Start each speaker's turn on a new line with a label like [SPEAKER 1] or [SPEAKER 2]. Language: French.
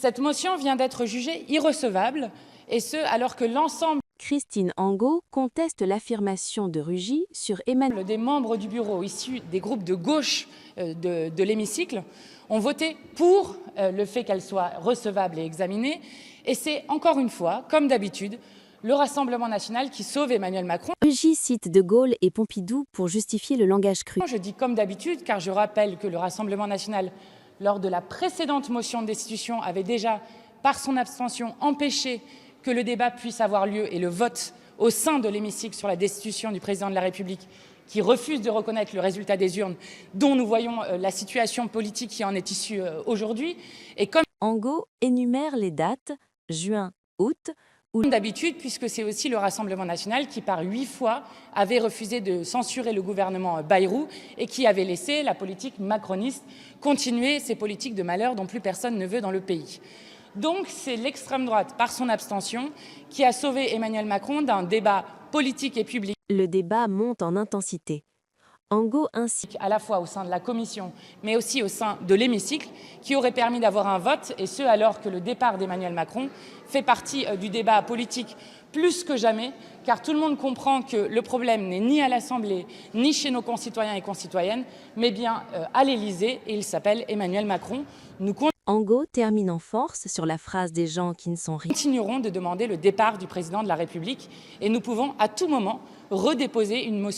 [SPEAKER 1] Cette motion vient d'être jugée irrecevable, et ce, alors que l'ensemble
[SPEAKER 2] Christine Angot conteste l'affirmation de Rugy sur Emmanuel.
[SPEAKER 1] des membres du bureau issus des groupes de gauche de l'hémicycle ont voté pour le fait qu'elle soit recevable et examinée. Et c'est encore une fois, comme d'habitude, le Rassemblement national qui sauve Emmanuel Macron.
[SPEAKER 2] Rugy cite De Gaulle et Pompidou pour justifier le langage cru.
[SPEAKER 1] Je dis comme d'habitude, car je rappelle que le Rassemblement national, lors de la précédente motion de destitution, avait déjà, par son abstention, empêché que le débat puisse avoir lieu et le vote au sein de l'hémicycle sur la destitution du président de la République, qui refuse de reconnaître le résultat des urnes, dont nous voyons la situation politique qui en est issue aujourd'hui. Et comme
[SPEAKER 2] Angot énumère les dates, juin, août,
[SPEAKER 1] comme d'habitude, puisque c'est aussi le Rassemblement national qui, par 8 fois, avait refusé de censurer le gouvernement Bayrou et qui avait laissé la politique macroniste continuer ces politiques de malheur dont plus personne ne veut dans le pays. Donc c'est l'extrême droite, par son abstention, qui a sauvé Emmanuel Macron d'un débat politique et public.
[SPEAKER 2] Le débat monte en intensité. Angot ainsi
[SPEAKER 1] À la fois au sein de la commission, mais aussi au sein de l'hémicycle, qui aurait permis d'avoir un vote, et ce alors que le départ d'Emmanuel Macron fait partie du débat politique plus que jamais, car tout le monde comprend que le problème n'est ni à l'Assemblée, ni chez nos concitoyens et concitoyennes, mais bien à l'Élysée, et il s'appelle Emmanuel Macron. Nous
[SPEAKER 2] Angot termine en force sur la phrase des gens qui ne sont rien.
[SPEAKER 1] continuerons de demander le départ du président de la République, et nous pouvons à tout moment redéposer une motion.